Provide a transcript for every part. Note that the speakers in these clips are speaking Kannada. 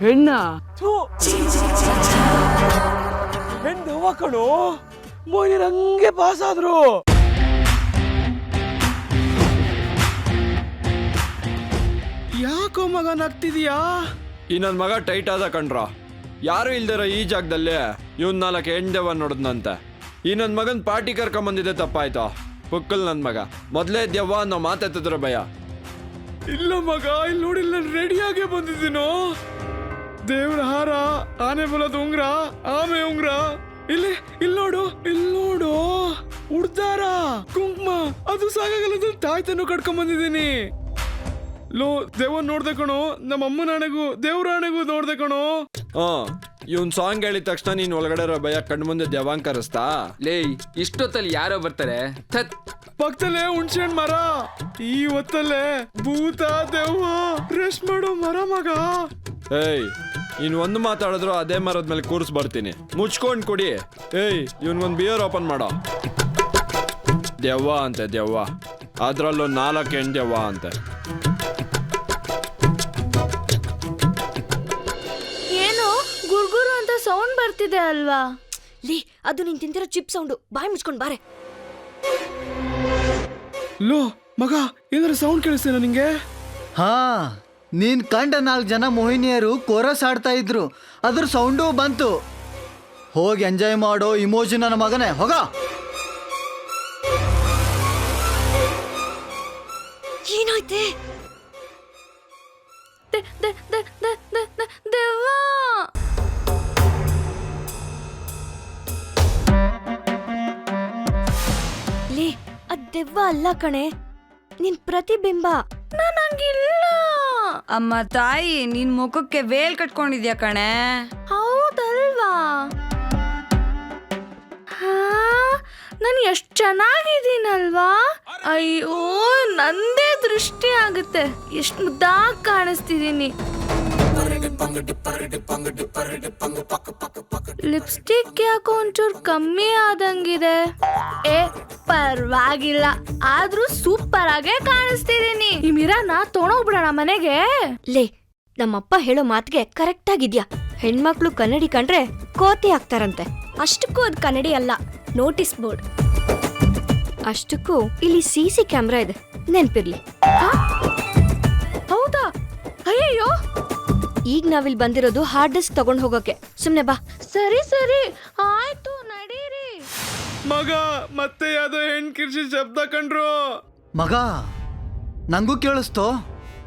ಹೆಣ್ಣ ಹೆಣ್ ದೆವ್ವ ಕಣೋ. ಮೋಹಿನಿ ಹಂಗೆ ಪಾಸ್ ಆದ್ರು. ಯಾಕೋ ಮಗ ನಗ್ತಿದೀಯಾ? ಈ ನನ್ ಮಗ ಟೈಟ್ ಆದ ಕಣ್ರ. ಯಾರು ಇಲ್ದಿರೋ ಈ ಜಾಗದಲ್ಲಿ ಇವನ್ 4 ಹೆಣ್ದೆವ್ವ ನೋಡಿದ್ನಂತೆ. ಈ ನನ್ ಮಗನ್ ಪಾರ್ಟಿ ಕರ್ಕೊಂಬಂದಿದೆ ತಪ್ಪಾಯ್ತು. ಪುಕ್ಕಲ್ ನನ್ ಮಗ ಮೊದ್ಲೇ ದೆವ್ವ ಅನ್ನೋ ಮಾತೆತ್ತಿದ್ರೆ ಭಯ. ಇಲ್ಲ ಮಗ, ಇಲ್ಲಿ ನೋಡಿಲ್ಲ, ರೆಡಿಯಾಗೆ ಬಂದಿದ್ದೀನೋ. ದೇವ್ರ ಹಾರ, ಆನೆ ಬಲದ ಉಂಗ್ರ, ಆಮೆ ಉಂಗ್ರ, ಇಲ್ಲಿ ನೋಡು, ಉಡ್ದಾರ, ಕುಂಕುಮ, ಅದು ಸಾಕಾಗಲ್ಲ, ತಾಯ್ತನ್ನು ಕಟ್ಕೊಂಡ್ ಬಂದಿದ್ದೀನಿ. ಲೋ, ದೇವನ್ ನೋಡ್ದೆ ಕಣೋ, ನಮ್ಮ ಅಮ್ಮನ ಆಣೆಗೂ ದೇವ್ರ ಆಣೆಗೂ ನೋಡ್ದೆ ಕಣೋ. ಇವನ್ ಸಾಂಗ್ ಹೇಳಿದ ತಕ್ಷಣ ನೀನ್ ಒಳಗಡೆ ಇರೋ ಭಯ ಕಣ್ ಮುಂದೆ ದೆವ್ವಾಂಗ್ ಕರೆಸ್ತಾ? ಲೇ, ಇಷ್ಟೊತ್ತಲ್ಲಿ ಯಾರೋ ಬರ್ತಾರೆ. ಪಕ್ಕದಲ್ಲೇ ಹುಣ್ಸೆ ಹಣ್ಣ್ ಮರ, ಈ ಹೊತ್ತಲ್ಲೇ ಭೂತ ದೆವ್ವ ರೆಸ್ಟ್ ಮಾಡೋ ಮರ ಮಗ. ಏಯ್, ಇನ್ ಒಂದು ಮಾತಾಡಿದ್ರು ಅದೇ ಮರದ ಮೇಲೆ ಕೂರ್ಸ್ ಬರ್ತೀನಿ. ಮುಚ್ಕೊಂಡ್ ಕೊಡಿ. ಏಯ್, ಇವನ್ಗೊಂದ್ ಬಿಯರ್ ಓಪನ್ ಮಾಡೋ. ದೆವ್ವ ಅಂತೆ, ದೆವ್ವ. ಅದ್ರಲ್ಲೂ 4 ಹೆಣ್ ದೆವ್ವ ಅಂತೆ. ಏನು ಗುರ್ಗುರು ಅಂತ ಸೌಂಡ್ ಬರ್ತಿದೆ ಅಲ್ವಾ? ಲೀ, ಅದು ನೀನ್ ತಿಂತಿರೋ ಚಿಪ್ ಸೌಂಡು. ಬಾಯಿ ಮುಚ್ಕೊಂಡ್ ಬಾರೆ. ಲೋ ಮಗ, ಏನಾರ ಸೌಂಡ್ ಕೇಳಿಸ್ತೇನ ನಿಂಗೆ? ಹಾ, ನೀನ್ ಕಂಡ 4 ಜನ ಮೋಹಿನಿಯರು ಕೋರಸ್ ಆಡ್ತಾ ಇದ್ರು, ಅದ್ರ ಸೌಂಡು ಬಂತು. ಹೋಗಿ ಎಂಜಾಯ್ ಮಾಡೋ ಇಮೋಜಿ ನನ್ನ ಮಗನೇ, ಹೋಗ. ಏನಾಯ್ತೆ? ದೆವ್ವ. ಲೇ, ಅದ್ ದೆವ್ವ ಅಲ್ಲ ಕಣೆ, ನಿನ್ ಪ್ರತಿಬಿಂಬ. ನಾನ್ ಹಂಗಿಲ್ಲ. ಅಮ್ಮ ತಾಯಿ, ನಿನ್ ಮುಖಕ್ಕೆ ವೇಲ್ ಕಟ್ಕೊಂಡಿದ್ಯಾ ಕಣೆ. ಹೌದಲ್ವಾ? ನಾನು ಎಷ್ಟು ಚೆನ್ನಾಗಿದ್ದೀನಲ್ವಾ? ಅಯ್ಯೋ, ನಂದೇ ದೃಷ್ಟಿ ಆಗುತ್ತೆ. ಎಷ್ಟು ಮುದ್ದಾಗಿ ಕಾಣಿಸ್ತಿದ್ದೀನಿ. ಲಿಪ್ಸ್ಟಿಕ್ ಯಾಕೋ ಒಂಚೂರು ಕಮ್ಮಿ ಆದಂಗಿದೆ. ಪರವಾಗಿಲ್ಲ, ಆದ್ರೂ ಸೂಪರ್ ಆಗೇ ಕಾಣಿಸ್ತಿದ್ದೀನಿ. ಈ ಮಿರಾನ ತೊಗೊಂಡೋಗ್ಬಿಡೋಣ ಮನೆಗೆ. ಲೇ, ನಮ್ಮಪ್ಪ ಹೇಳೋ ಮಾತಿಗೆ ಕರೆಕ್ಟ್ ಆಗಿದ್ಯಾ. ಹೆಣ್ಮಕ್ಳು ಕನ್ನಡಿ ಕಂಡ್ರೆ ಕೋತಿ ಆಗ್ತಾರಂತೆ. ಅಷ್ಟಕ್ಕೂ ಅದು ಕನ್ನಡಿ ಅಲ್ಲ, ನೋಟಿಸ್ ಬೋರ್ಡ್. ಅಷ್ಟಕ್ಕೂ ಇಲ್ಲಿ CC ಕ್ಯಾಮ್ರಾ ಇದೆ, ನೆನ್ಪಿರ್ಲಿ. ಹೌದಾ? ಅಯ್ಯಯ್ಯೋ, ಈಗ ನಾವಿಲ್ಲಿ ಬಂದಿರೋದು ಹಾರ್ಡ್ ಡಿಸ್ಕ್ ತಗೊಂಡ್ ಹೋಗೋಕೆ. ಸುಮ್ನೆ ಬಾ. ಸರಿ ಆಯ್ತು, ನಡೀರಿ. ಮಗ, ಮತ್ತೆ ಯಾವ್ದೋ ಹೆಣ್ ಕಿರ್ಚಿ ಶಬ್ದ ಕಂಡ್ರು. ಮಗ, ನಂಗೂ ಕೇಳಿಸ್ತೋ.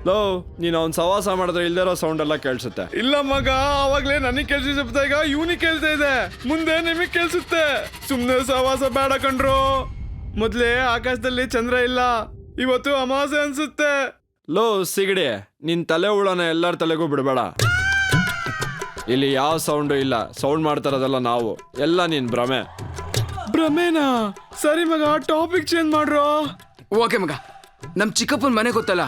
ಲೋ, ನೀನ್ ಅವ್ನ್ ಸವಾಸ ಮಾಡಿದ್ರೆ ಇಲ್ದಿರೋ ಸೌಂಡ್ ಎಲ್ಲ ಕೇಳಿಸುತ್ತೆ. ಇಲ್ಲ ಮಗ, ಅವಾಗ್ಲೇ ನನಗ್ ಕೆಲ್ಸ ಶಬ್ದ, ಈಗ ಇವನಿಗೆ ಕೇಳ್ತಾ ಇದೆ, ಮುಂದೆ ನಿಮಗ್ ಕೇಳ್ಸುತ್ತೆ. ಸುಮ್ನೆ ಸವಾಸ ಬೇಡ ಕಂಡ್ರು. ಮೊದ್ಲೇ ಆಕಾಶದಲ್ಲಿ ಚಂದ್ರ ಇಲ್ಲ, ಇವತ್ತು ಅಮಾವಾಸ್ಯೆ ಅನ್ಸುತ್ತೆ. ಲೋ ಸಿಗಡಿ, ನಿನ್ ತಲೆ ಉಳನ ಎಲ್ಲರ ತಲೆಗೂ ಬಿಡಬೇಡ. ಇಲ್ಲಿ ಯಾವ ಸೌಂಡು ಇಲ್ಲ. ಸೌಂಡ್ ಮಾಡ್ತಾರದಲ್ಲ ನಾವು, ಎಲ್ಲ ನೀನ್ ಭ್ರಮೆನಾ? ಸರಿ ಮಗ, ಟಾಪಿಕ್ ಚೇಂಜ್ ಮಾಡ್ರೋ. ಓಕೆ ಮಗ, ನಮ್ ಚಿಕ್ಕಪ್ಪನ ಮನೆ ಗೊತ್ತಲ್ಲ,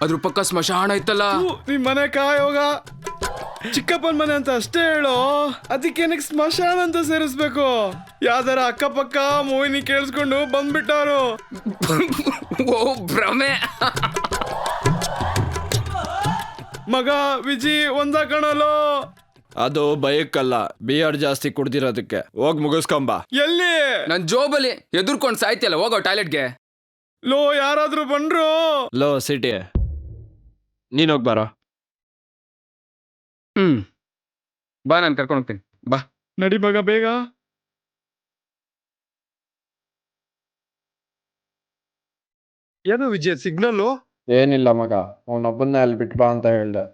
ಅದ್ರ ಪಕ್ಕ ಸ್ಮಶಾನ ಇತ್ತಲ್ಲ. ನಿಮ್ ಮನೆ ಕಾಯೋಗ. ಚಿಕ್ಕಪ್ಪನ ಮನೆ ಅಂತ ಅಷ್ಟೇ ಹೇಳು, ಅದಕ್ಕೇನಕ್ಕೆ ಸ್ಮಶಾನ ಅಂತ ಸೇರಿಸ್ಬೇಕು? ಯಾವ್ದಾರ ಅಕ್ಕಪಕ್ಕ ಮೋಹಿನಿ ಕೇಳಿಸ್ಕೊಂಡು ಬಂದ್ಬಿಟ್ಟಾರು. ಓ ಭ್ರಮೆ. ಮಗ ವಿಜಿ ಒಂದ ಕಣಲೋ. ಅದು ಬೈಕಲ್ಲ, ಬಿಯರ್ ಜಾಸ್ತಿ ಕುಡ್ದಿರೋದಕ್ಕೆ. ಹೋಗ್ ಮುಗಿಸ್ಕೊಂಬ. ಎಲ್ಲಿ? ನನ್ ಜೋಬಲ್ಲಿ ಎದುರ್ಕೊಂಡ್ ಸಾಯ್ತಿಯಲ್ಲ, ಹೋಗೋ ಟಾಯ್ಲೆಟ್ಗೆ. ಲೋ, ಯಾರಾದ್ರೂ ಬಂದ್ರು? ಲೋ ಸಿಟಿ, ನೀನ್ ಹೋಗ್ ಬಾರೋ. ಬಾ, ನಾನು ಕರ್ಕೊಂಡು ಹೋಗ್ತೀನಿ. ಬಾ, ನಡಿ ಮಗ, ಬೇಗ. ಏನು ವಿಜಯ್, ಸಿಗ್ನಲ್? ಏನಿಲ್ಲ ಮಗ, ಅವನೊಬ್ಬನ್ನ ಅಲ್ಲಿ ಬಿಟ್ ಬಾ ಅಂತ ಹೇಳ್ದೆ.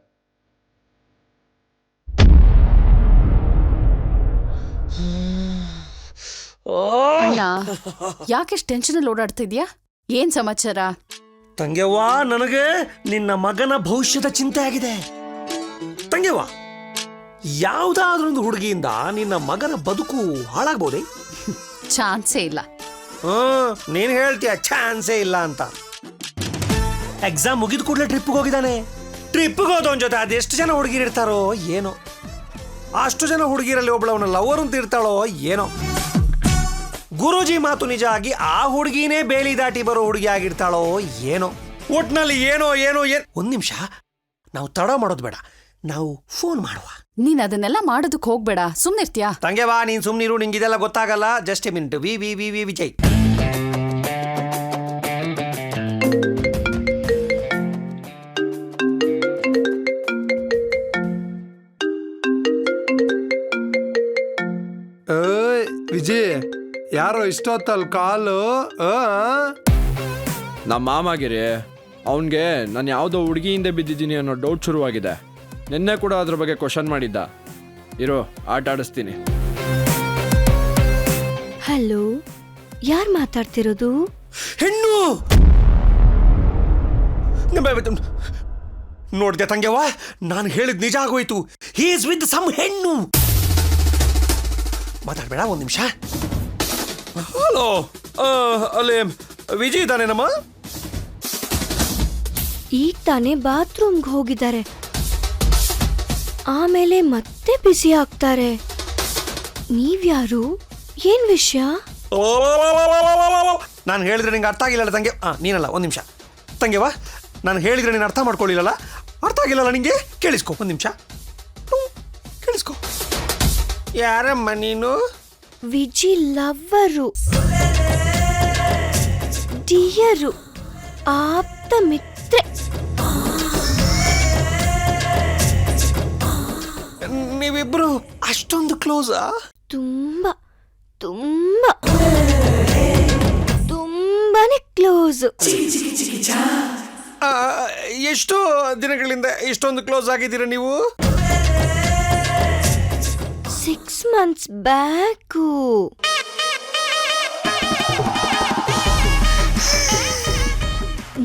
ಅಣ್ಣ, ಯಾಕೆಷ್ಟು ಟೆನ್ಷನ್ ಅಲ್ಲಿ ಓಡಾಡ್ತಿದ್ಯಾ? ಏನ್ ಸಮಾಚಾರ? ತಂಗೆವ್ವ, ನನಗೆ ನಿನ್ನ ಮಗನ ಭವಿಷ್ಯದ ಚಿಂತೆ ಆಗಿದೆ. ತಂಗೆವ್ವ, ಯಾವ್ದಾದ್ರೊಂದು ಹುಡುಗಿಯಿಂದ ನಿನ್ನ ಮಗನ ಬದುಕು ಹಾಳಾಗ್ಬೋದೇ? ಚಾನ್ಸೇ ಇಲ್ಲ. ನೀನ್ ಹೇಳ್ತೀಯ ಚಾನ್ಸೇ ಇಲ್ಲ ಅಂತ. ಎಕ್ಸಾಮ್ ಮುಗಿದ ಕೂಡಲೇ ಟ್ರಿಪ್ಗೆ ಹೋಗಿದ್ದಾನೆ. ಟ್ರಿಪ್ಗೆ ಹೋದವನ ಜೊತೆ ಅದೆಷ್ಟು ಜನ ಹುಡುಗಿರಿರ್ತಾರೋ ಏನೋ. ಅಷ್ಟು ಜನ ಹುಡುಗಿರಲ್ಲಿ ಒಬ್ಬಳವನ ಲವರ್ ಅಂತ ಇರ್ತಾಳೋ ಏನೋ. ಗುರೂಜಿ ಮಾತು ನಿಜ ಆಗಿ ಆ ಹುಡುಗಿನೇ ಬೇಲಿ ದಾಟಿ ಬರೋ ಹುಡುಗಿ ಆಗಿರ್ತಾಳೋ ಏನೋ. ಒಟ್ನಲ್ಲಿ ಏನೋ ಒಂದ್ ನಿಮಿಷ, ನಾವು ತಡ ಮಾಡೋದು ಬೇಡ. ನಾವು ಫೋನ್ ಮಾಡುವ. ನೀನ್ ಅದನ್ನೆಲ್ಲ ಮಾಡೋದಕ್ ಹೋಗ್ಬೇಡ, ಸುಮ್ನಿರ್ತ್ಯಾ? ತಂಗೆ ಬಾ, ನೀನ್ ಸುಮ್ನಿರು, ನಿಂಗೆ ಇದೆಲ್ಲ ಗೊತ್ತಾಗಲ್ಲ. Just a minute. ವಿ ವಿ ವಿ ವಿ ವಿಜಯ್. ವಿಜಯ್, ಯಾರೋ ಇಷ್ಟೊತ್ತಲ್ ಕಾಲು. ನಮ್ಮ ಮಾಮಾಗಿರಿ ಅವನಿಗೆ ನಾನು ಯಾವುದೋ ಹುಡುಗಿಯಿಂದ ಬಿದ್ದಿದ್ದೀನಿ ಅನ್ನೋ ಡೌಟ್ ಶುರುವಾಗಿದೆ. ನಿನ್ನೆ ಕೂಡ ಅದ್ರ ಬಗ್ಗೆ ಕ್ವಶನ್ ಮಾಡಿದ್ದ. ಇರೋ, ಆಟ ಆಡಿಸ್ತೀನಿ. ಹಲೋ, ಯಾರು ಮಾತಾಡ್ತಿರೋದು? ಹೆಣ್ಣು ನೋಡ್ದೆ ತಂಗೆವಾ, ನಾನು ಹೇಳಿದ್ ನಿಜ ಆಗೋಯ್ತು. ಹಿ ಇಸ್ ವಿತ್ ಸಮ್ ಹೆಣ್ಣು. ಮಾತಾಡ್ಬೇಡ, ಒಂದ್ ನಿಮಿಷ. ಹಲೋ, ಅಲ್ಲೇ ವಿಜಯ್ ಇದ್ದಾನೇನಮ್ಮ? ಈಗ ತಾನೇ ಬಾತ್ರೂಮ್ಗೆ ಹೋಗಿದ್ದಾರೆ, ಆಮೇಲೆ ಮತ್ತೆ ಬಿಸಿ ಆಗ್ತಾರೆ. ನೀವ್ಯಾರು? ಏನ್ ವಿಷಯ? ನಾನು ಹೇಳಿದ್ರೆ ನಿಂಗೆ ಅರ್ಥ ಆಗಿಲ್ಲಲ್ಲ ತಂಗೆ. ನೀನಲ್ಲ, ಒಂದು ನಿಮಿಷ. ತಂಗೆವಾ, ನಾನು ಹೇಳಿದ್ರೆ ನೀನು ಅರ್ಥ ಮಾಡ್ಕೊಳ್ಳಿಲ್ಲಲ್ಲ. ಅರ್ಥ ಆಗಿಲ್ಲಲ್ಲ ನಿಂಗೆ? ಕೇಳಿಸ್ಕೊ, ಒಂದು ನಿಮಿಷ ಕೇಳಿಸ್ಕೊ. ಯಾರಮ್ಮ ನೀನು? ವಿಜಿ ಲವ್ವರು, ಡಿಯರು, ಆಪ್ತ ಮಿತ್ರೆ. ನೀವಿಬ್ರು ಅಷ್ಟೊಂದು ಕ್ಲೋಸಾ? ತುಂಬಾ ತುಂಬಾ ತುಂಬಾನೇ ಕ್ಲೋಸ್. ಎಷ್ಟು ದಿನಗಳಿಂದ ಇಷ್ಟೊಂದು ಕ್ಲೋಸ್ ಆಗಿದ್ದೀರಾ ನೀವು? 6 months ಬ್ಯಾಕು.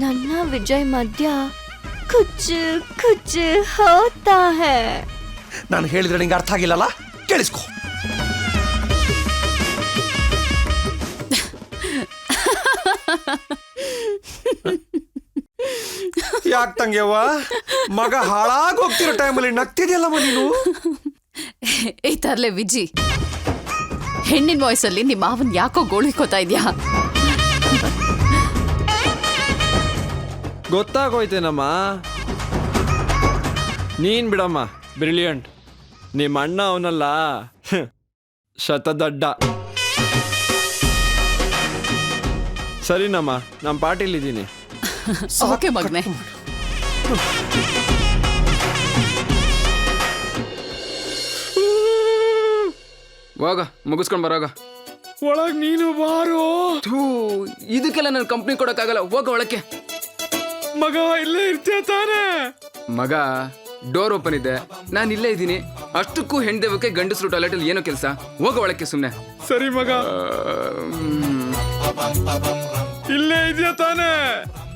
ನನ್ನ ವಿಜಯ್ ಮಧ್ಯ ಕುಚ್ ಕುಚ್ ಹೋತಾ ಹೈ. ನಾನು ಹೇಳಿದ್ರೆ ನಿಂಗೆ ಅರ್ಥ ಆಗಿಲ್ಲಲ್ಲ, ಕೇಳಿಸ್ಕೊ. ಯಾಕೆ ತಂಗ್ಯವ್ವ, ಮಗ ಹಾಳಾಗಿ ಹೋಗ್ತಿರೋ ಟೈಮಲ್ಲಿ ನಗ್ತಿದ್ಯಲ್ಲಮ್ಮ ನೀನು? ಈ ತರ್ಲೆ ವಿಜಿ, ಹೆಣ್ಣಿನ ವಾಯ್ಸಲ್ಲಿ ನಿಮ್ಮ ಮಾವನ್ ಯಾಕೋ ಗೋಳಿಕೋತಾ ಇದ್ಯಾ? ಗೊತ್ತಾಗೋಯ್ತೇನಮ್ಮ. ನೀನ್ ಬಿಡಮ್ಮ, ಬ್ರಿಲಿಯಂಟ್. ನಿಮ್ಮ ಅಣ್ಣ ಅವನಲ್ಲ, ಶತದಡ್ಡ. ಸರಿನಮ್ಮ, ನಮ್ಮ ಪಾರ್ಟಿಲಿದ್ದೀನಿ. ಓಕೆ ಮಗ್ನೆ. ಹೋಗ, ಮುಗಿಸ್ಕೊಂಡ್ ಬರೋಗ. ಒಳಗ್ ನೀನು ಬಾರೋ. ಇದಕ್ಕೆಲ್ಲ ನನ್ನ ಕಂಪ್ನಿ ಕೊಡಕ್ಕಾಗಲ್ಲ. ಹೋಗ ಒಳಕ್ಕೆ. ಮಗ ಇಲ್ಲೇ ಇರ್ತೀಯ ತಾನೇ? ಮಗ, ಡೋರ್ ಓಪನ್ ಇದೆ, ನಾನು ಇಲ್ಲೇ ಇದ್ದೀನಿ. ಅಷ್ಟಕ್ಕೂ ಹೆಣ್ದೇವಕ್ಕೆ ಗಂಡಸರು ಟಾಯ್ಲೆಟಲ್ಲಿ ಏನೋ ಕೆಲಸ. ಹೋಗ ಒಳಕ್ಕೆ ಸುಮ್ಮನೆ. ಸರಿ ಮಗ, ಇಲ್ಲೇ ಇದೆಯಾ ತಾನೇ?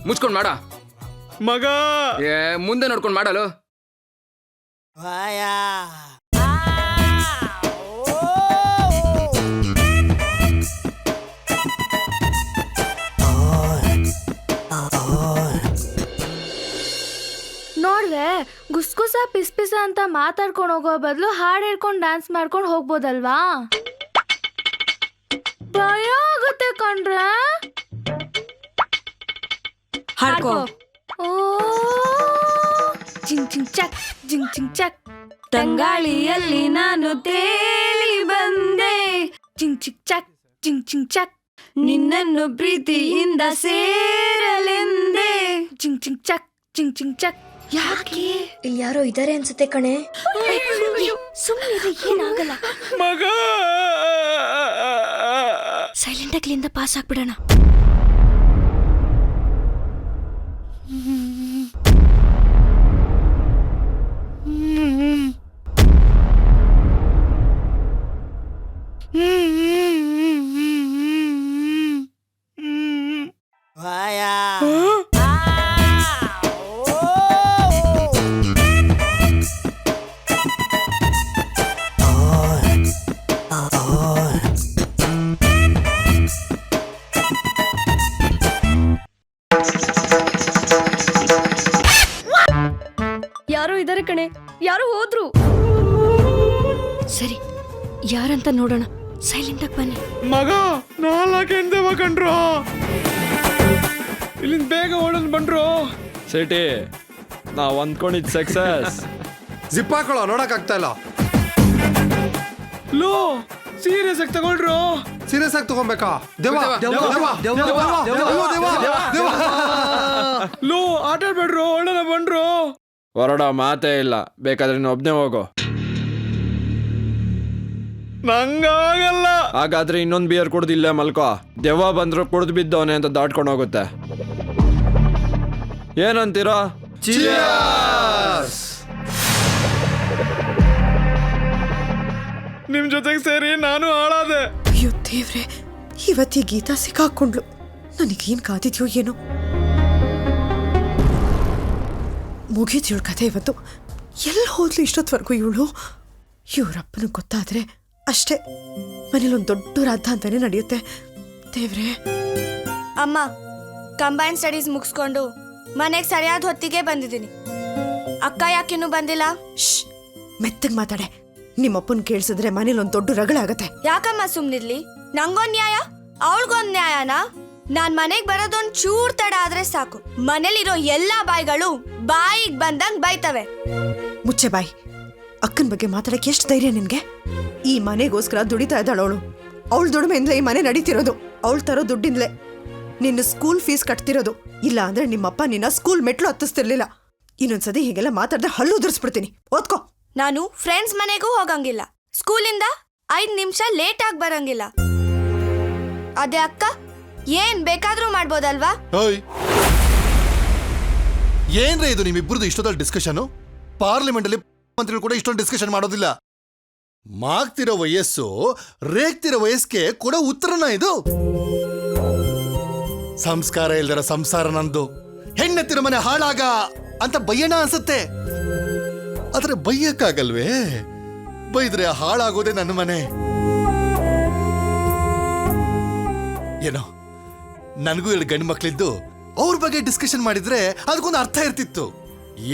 ಮುಚ್ಕೊಂಡ್ ಮಾಡ ಮಗ. ಮುಂದೆ ನೋಡ್ಕೊಂಡ್ ಮಾಡಲು. ನೋಡ್ದೆ, ಗುಸ್ಗುಸ ಪಿಸ್ ಪಿಸ ಅಂತ ಮಾತಾಡ್ಕೊಂಡು ಹೋಗೋ ಬದಲು ಹಾಡು ಹೇಳ್ಕೊಂಡು ಡ್ಯಾನ್ಸ್ ಮಾಡ್ಕೊಂಡು ಹೋಗ್ಬೋದಲ್ವಾ? ಭಯ ಆಗುತ್ತೆ ಕಣ್ರೆ. ಹಾಡ್ಕೋ. ಓ ಜಿಂಗ್ ಜಿಂಗ್ ಚಕ್, ಜಿಂಗ್ ಜಿಂಗ್ ಚಕ್. ತಂಗಾಳಿಯಲ್ಲಿ ನಾನು ತೇಲಿ ಬಂದೆ, ಜಿಂಗ್ ಜಿಂಗ್ ಚಕ್, ಜಿಂಗ್ ಜಿಂಗ್ ಚಕ್. ನಿನ್ನನ್ನು ಪ್ರೀತಿಯಿಂದ ಸೇರಲೆಂದೆ. ಜಿಂಗ್ ಜಿಂಗ್ ಚಕ್, ಜಿಂಗ್ ಜಿಂಗ್ ಚಕ್. ಯಾಕೆ ಇಲ್ಲಿ ಯಾರೋ ಇದಾರೆ ಅನ್ಸುತ್ತೆ ಕಣೆ. ಸುಮ್ಮನೆ ಏನಾಗಲ್ಲ. ಮಗ, ಸೈಲೆಂಟ್ ಆಗಿ ಇಲ್ಲಿಂದ ಪಾಸ್ ಆಗ್ಬಿಡೋಣ. ಯಾರೋ ಇದಾರೆ ಕಣೆ, ಯಾರೋ ಹೋದ್ರು. ಸರಿ, ಯಾರಂತ ನೋಡೋಣ. ಸೈಲೆಂಟ್ ಆಗಿ ಬನ್ನಿ. ಮಗ, 4 ಹೆಣ್ದೇವ ಕಂಡ್ರು. ಇಲ್ಲಿಂದ ಬೇಗ ಓಡೋದ್ ಬಂದ್ರು. ಸಿಟಿ, ನಾವು ಅಂದ್ಕೊಂಡಿದ್ ಸಕ್ಸಸ್. ಜಿಪ್ ಹಾಕೊಳ್ಳೋ ನೋಡಕ್ ಆಗ್ತಾ ಇಲ್ಲ. ಲೋ ಸೀರಿಯಸ್ ಆಗಿ ತಗೊಳ್ರು. ಸೀರಿಯಸ್ ಆಗಿ ತಗೊಬೇಕಾ? ದೇವ ಲೋ ಆಟ ಆಡ್ಬೇಡ್ರು, ಒಳ್ಳೆನ ಬಂದ್ರು. ಹೊರಡೋ ಮಾತೇ ಇಲ್ಲ, ಬೇಕಾದ್ರೆ ನೀನು ಒಬ್ನೇ ಹೋಗೋ. ನಂಗಾಗಲ್ಲ. ಹಾಗಾದ್ರೆ ಇನ್ನೊಂದು ಬಿಯರ್ ಕುಡ್ದಿಲ್ಲ ಮಲ್ಕೋ. ದೆವ್ವ ಬಂದ್ರು ಕುಡ್ದು ಬಿದ್ದವನೆ ಅಂತ ದಾಟ್ಕೊಂಡು ಹೋಗುತ್ತೆ. ಏನಂತೀರಾ? ನಿಮ್ ಜೊತೆಗೆ ಸೇರಿ ನಾನು ಹಾಳಾದೆ. ಅಯ್ಯೋ ದೇವ್ರೆ, ಇವತ್ತಿ ಗೀತಾ ಸಿಕ್ಕಾಕೊಂಡ್ಲು. ನನಗೇನ್ ಕಾದಿದ್ಯೋ ಏನೋ. ಮುಗೀತು ಇವಳ ಕಥೆ ಇವತ್ತು. ಎಲ್ಲಿ ಹೋದ್ಲು ಇಷ್ಟೊತ್ವರೆಗೂ ಇವಳು? ಇವರಪ್ಪನಿಗೆ ಗೊತ್ತಾದ್ರೆ ಅಷ್ಟೇ, ಮನೇಲೊಂದು ದೊಡ್ಡ ರಾಧ ಅಂತಾನೆ ನಡೆಯುತ್ತೆ. ದೇವ್ರೆ. ಅಮ್ಮ, ಕಂಬೈನ್ ಸ್ಟಡೀಸ್ ಮುಗಿಸ್ಕೊಂಡು ಮನೆಗೆ ಸರಿಯಾದ ಹೊತ್ತಿಗೆ ಬಂದಿದ್ದೀನಿ. ಅಕ್ಕ ಯಾಕಿನ್ನೂ ಬಂದಿಲ್ಲ? ಶ್, ಮೆತ್ತಗ್ ಮಾತಾಡೆ. ನಿಮ್ಮಪ್ಪನ್ ಕೇಳಿಸಿದ್ರೆ ಮನೇಲೊಂದು ದೊಡ್ಡ ರಗಳ ಆಗತ್ತೆ. ಯಾಕಮ್ಮ ಸುಮ್ನಿರ್ಲಿ? ನಂಗೊಂದ್ ನ್ಯಾಯ, ಅವಳಿಗೊಂದ್ ನ್ಯಾಯನಾ? ನಾನ್ ಮನೆಗ್ ಬರೋದೊಂದ್ ಚೂರ್ ತಡ ಆದ್ರೆ ಸಾಕು, ಮನೇಲಿರೋ ಎಲ್ಲಾ ಬಾಯಿಗಳು ಬಾಯಿಗ್ ಬಂದಂಗ್ ಬೈತವೆ. ಮುಚ್ಚೆ ಬಾಯಿ. ಅಕ್ಕನ ಬಗ್ಗೆ ಮಾತಾಡಕ್ಕೆ ಎಷ್ಟು ಧೈರ್ಯ ನಿನ್ಗೆ? ಈ ಮನೆಗೋಸ್ಕರ ದುಡಿತಾ ಇದ್ದಾಳ ಅವಳು. ಅವಳ ದುಡಿಮೆಯಿಂದಲೇ ಈ ಮನೆ ನಡೀತಿರೋದು. ಅವಳು ತರೋ ದುಡ್ಡಿಂದಲೇ ನಿನ್ನ ಸ್ಕೂಲ್ ಫೀಸ್ ಕಟ್ತಿರೋದು. ಇಲ್ಲ ಅಂದ್ರೆ ನಿಮ್ಮಪ್ಪ ನಿನ್ನ ಸ್ಕೂಲ್ ಮೆಟ್ಲು ಹತ್ತಿಸ್ತಿರ್ಲಿಲ್ಲ. ಇನ್ನೊಂದ್ಸತಿ ಹೀಗೆಲ್ಲ ಮಾತಾಡ್ದೆ ಹಲ್ಲು ಉದುರಿಸ್ಬಿಡ್ತೀನಿ. ಓದ್ಕೋ. ನಾನು ಫ್ರೆಂಡ್ಸ್ ಮನೆಗೂ ಹೋಗಂಗಿಲ್ಲ, ಸ್ಕೂಲಿಂದ 5 ನಿಮಿಷ ಲೇಟ್ ಆಗಿ ಬರಂಗಿಲ್ಲ. ಅದೇ ಅಕ್ಕ ಏನ್ ಬೇಕಾದ್ರೂ ಮಾಡ್ಬೋದಲ್ವಾ? ಏನ್ರೇ ಇದು ನಿಮ್ಮಿಬ್ಬರದು ಇಷ್ಟೊತ್ತಲ್ಲಿ ಡಿಸ್ಕಷನ್? ಪಾರ್ಲಿಮೆಂಟ್ ಅಲ್ಲಿ ಮಂತ್ರಿಗಳು ಕೂಡ ಇಷ್ಟೊಂದು ಡಿಸ್ಕಷನ್ ಮಾಡೋದಿಲ್ಲ. ಮಾಗ್ತಿರೋ ವಯಸ್ಸು ರೇಗ್ತಿರೋ ವಯಸ್ಸಿಗೆ ಕೂಡ ಉತ್ತರನ ಇದು. ಸಂಸ್ಕಾರ ಇಲ್ದರ ಸಂಸಾರ ನಂದು, ಹೆಣ್ಣೆತ್ತಿರೋ ಮನೆ ಹಾಳಾಗ ಅಂತ ಬಯ್ಯಣ ಅನ್ಸುತ್ತೆ. ಆದ್ರೆ ಬಯ್ಯಕ್ಕಾಗಲ್ವೇ? ಬೈದ್ರೆ ಹಾಳಾಗೋದೆ ನನ್ನ ಮನೆ. ಏನೋ ನನಗೂ 2 ಗಂಡು ಮಕ್ಳಿದ್ದು ಅವ್ರ ಬಗ್ಗೆ ಡಿಸ್ಕಷನ್ ಮಾಡಿದ್ರೆ ಅದಕ್ಕೊಂದು ಅರ್ಥ ಇರ್ತಿತ್ತು.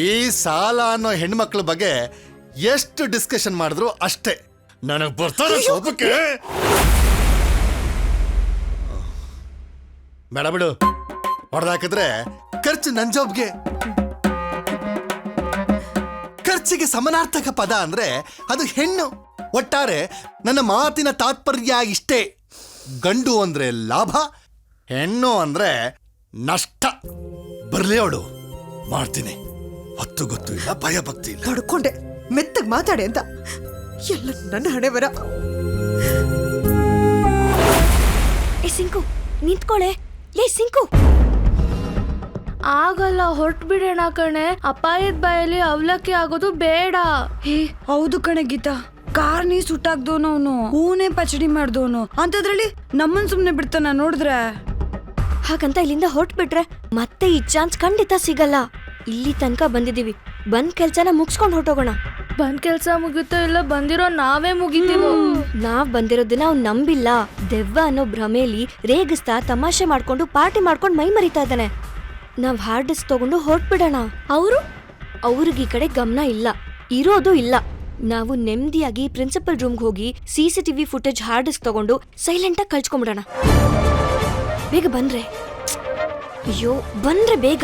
ಈ ಸಾಲ ಅನ್ನೋ ಹೆಣ್ಮಕ್ಳ ಬಗ್ಗೆ ಎಷ್ಟು ಡಿಸ್ಕಷನ್ ಮಾಡಿದ್ರು ಅಷ್ಟೇ. ನನಗೆ ಬರ್ತಾರೆ ಕೋಪಕ್ಕೆ. ಬೇಡ ಬಿಡು, ಹೊಡೆದಾಕಿದ್ರೆ ಖರ್ಚು ನನ್ ಜಾಬ್ಗೆ. ಖರ್ಚಿಗೆ ಸಮನಾರ್ಥಕ ಪದ ಅಂದ್ರೆ ಅದು ಹೆಣ್ಣು. ಒಟ್ಟಾರೆ ನನ್ನ ಮಾತಿನ ತಾತ್ಪರ್ಯ ಇಷ್ಟೇ. ಗಂಡು ಅಂದ್ರೆ ಲಾಭ, ಹೆಣ್ಣು ಅಂದ್ರೆ ನಷ್ಟ. ಬರ್ಲಿ ಅವಳು, ಮಾಡ್ತೀನಿ. ಹೊತ್ತು ಗೊತ್ತು ಇಲ್ಲ, ಭಯ ಭಕ್ತಿ ಇಲ್ಲ. ತಡ್ಕೊಂಡೆ ಮೆತ್ತಗ್ ಮಾತಾಡೆ ಅಂತ. ಎಲ್ಲ ನನ್ನ ಹಣೆ ಬರ. ಏ ಸಿಂಕು, ನಿಂತ್ಕೊಳ್ಳೆ. ಲೇ ಸಿಂಕು. ಆಗಲ್ಲ, ಹೊರಟು ಬಿಡೋಣ ಕಣೆ. ಅಪಾಯದ ಬಾಯಲ್ಲಿ ಅವಲಕ್ಕಿ ಆಗೋದು ಬೇಡ. ಹೇ ಹೌದು ಕಣೆ ಗೀತಾ, ಕಾರ್ನಿ ಸುಟ್ಟಾಕ್ದೋನು ಅವನು, ಹೂನೇ ಪಚಡಿ ಮಾಡ್ದೋನು. ಅಂತದ್ರಲ್ಲಿ ನಮ್ಮನ್ ಸುಮ್ನೆ ಬಿಡ್ತಾನ ನೋಡಿದ್ರೆ. ಹಾಗಂತ ಇಲ್ಲಿಂದ ಹೊರಟ್ಬಿಟ್ರೆ ಮತ್ತೆ ಈ ಚಾನ್ಸ್ ಖಂಡಿತ ಸಿಗಲ್ಲ. ಇಲ್ಲಿ ತನಕ ಬಂದಿದೀವಿ, ಬಂದ್ ಕೆಲ್ಸನ ಮುಗಿಸ್ಕೊಂಡು ಹೊರಟೋಗೋಣ. ಬಂದ್ ಕೆಲ್ಸ ಮುಗಿತೋ ಇಲ್ಲ ಬಂದಿರೋ ನಾವೇ ಮುಗಿತೀವೋ. ನಾವ್ ಬಂದಿರೋದನ್ನ ಅವ್ನು ನಂಬಿಲ್ಲ. ದೆವ್ವ ಅನ್ನೋ ಭ್ರಮೇಲಿ ರೇಗಿಸ್ತಾ ತಮಾಷೆ ಮಾಡ್ಕೊಂಡು ಪಾರ್ಟಿ ಮಾಡ್ಕೊಂಡು ಮೈ ಮರಿತಾ ಇದ್ದಾನೆ. ನಾವ್ ಹಾರ್ಡ್ ಡಿಸ್ಕ್ ತಗೊಂಡು ಹೊರಟ್ಬಿಡೋಣ. ಅವ್ರಿಗೆ ಈ ಕಡೆ ಗಮನ ಇಲ್ಲ, ಇರೋದು ಇಲ್ಲ. ನಾವು ನೆಮ್ಮದಿಯಾಗಿ ಪ್ರಿನ್ಸಿಪಲ್ ರೂಮ್ಗೆ ಹೋಗಿ CCTV ಫುಟೇಜ್ ಹಾರ್ಡ್ ಡಿಸ್ಕ್ ತಗೊಂಡು ಸೈಲೆಂಟ್ ಆಗಿ ಕಳ್ಸ್ಕೊಂಡ್ಬಿಡೋಣ. ಬೇಗ ಬಂದ್ರೆ. ಅಯ್ಯೋ ಬಂದ್ರೆ ಬೇಗ.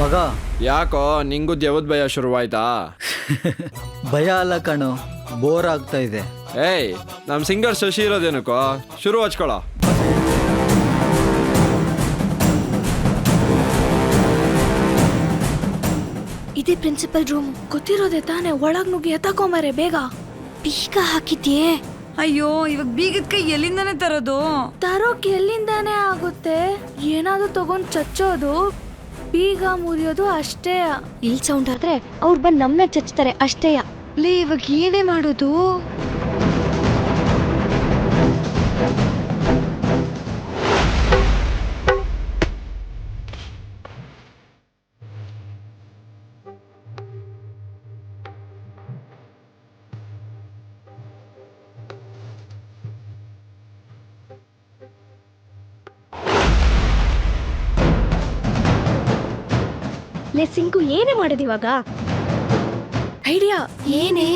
ಮಗ, ಯಾಕೋ ನಿಂಗೂ ದೆವ್ವದ ಭಯ ಶುರುವಾಯ್ತಾ? ಭಯ ಅಲ್ಲ ಕಣೋ, ಬೋರ್ ಆಗ್ತಾ ಇದೆ. ಏಯ್, ನಮ್ ಸಿಂಗರ್ ಶಶಿ ಇರೋದೇನಕ್ಕೋ, ಶುರು ಹಚ್ಕೊಳ. ಇದೇ ಪ್ರಿನ್ಸಿಪಲ್ ರೂಮ್. ಗೊತ್ತಿರೋದೆ ತಾನೆ, ಒಳಗ್ ನುಗ್ಗಿ ಎತ್ತಾಕೊಂಬಾರೆ ಬೇಗ. ಬೀಗ ಹಾಕಿದ್ಯೇ? ಅಯ್ಯೋ, ಇವಾಗ ಬೀಗದ ಕೈ ಎಲ್ಲಿಂದಾನೆ ತರೋದು? ತರೋಕ್ ಎಲ್ಲಿಂದಾನೇ ಆಗುತ್ತೆ? ಏನಾದ್ರು ತಗೊಂಡ್ ಚಚ್ಚೋದು, ಬೀಗ ಮುರಿಯೋದು ಅಷ್ಟೇ. ಇಲ್ ಸೌಂಡ್ ಆದ್ರೆ ಅವ್ರು ಬಂದ್ ನಮ್ನ ಚಚ್ತಾರೆ ಅಷ್ಟೇಯ. ಲೇ, ಇವಾಗ ಏನೇ ಮಾಡೋದು? ಲೇ ಸಿಂಕು, ಏನೇ ಮಾಡೋದು ಇವಾಗ? ಐಡಿಯಾ ಏನೇ?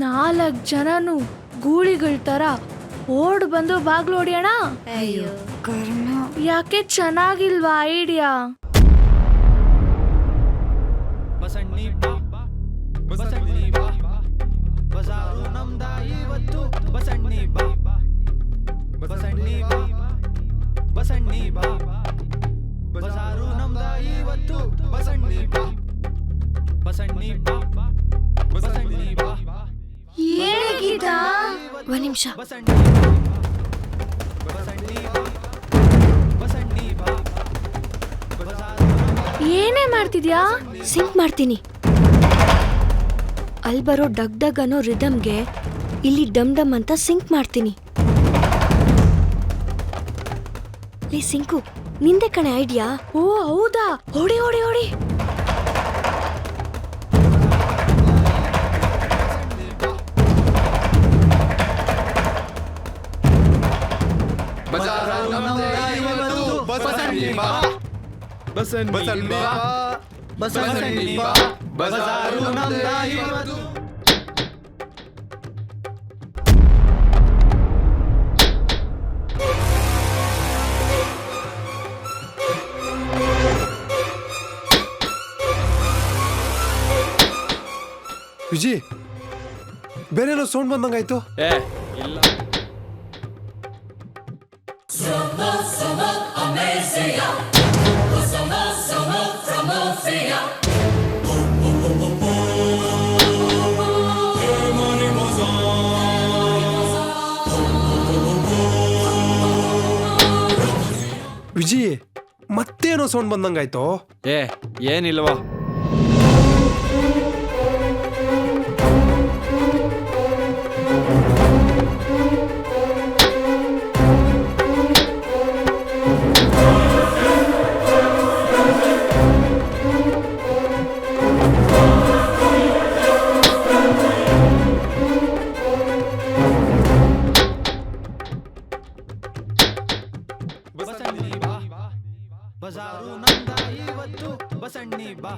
4 ಜನನು ಗೂಳಿಗಳ ತರ ಓಡ್ ಬಂದು ಬಾಗ್ಲು ಹೊಡಿಯೋಣ. ಅಯ್ಯೋ ಕರ್ಮ. ಯಾಕೆ ಚೆನ್ನಾಗಿಲ್ವಾ ಐಡಿಯಾ? ಏನೇ ಗೀತಾ ಒಂದ್ ನಿಮಿಷ ಏನೇ ಮಾಡ್ತಿದ್ಯಾ? ಸಿಂಕ್ ಮಾಡ್ತೀನಿ. ಅಲ್ಲಿ ಬರೋ ಡಗ್ ಡಗ್ ಅನ್ನೋ ರಿದಮ್ಗೆ ಇಲ್ಲಿ ಡಮ್ ಡಮ್ ಅಂತ ಸಿಂಕ್ ಮಾಡ್ತೀನಿ. ಲೇ ಸಿಂಕು, ನಿಂದೆ ಕಣೆ ಐಡಿಯಾ. ಓ ಹೌದಾ? ಹೊಡಿ ಹೊಡಿ ಹೊಡಿ. ವಿಜಿ ಬೇರೆ ಏನೋ ಸೌಂಡ್ ಬಂದಂಗಾಯ್ತು. ಏ ಇಲ್ಲ. ವಿಜಿ ಮತ್ತೇನೋ ಸೌಂಡ್ ಬಂದಂಗಾಯ್ತು. ಏ ಏನಿಲ್ವಾ. ಬಜಾರು ನಂದ ಇವತ್ತು ಬಸಣ್ಣಿ ಬಾ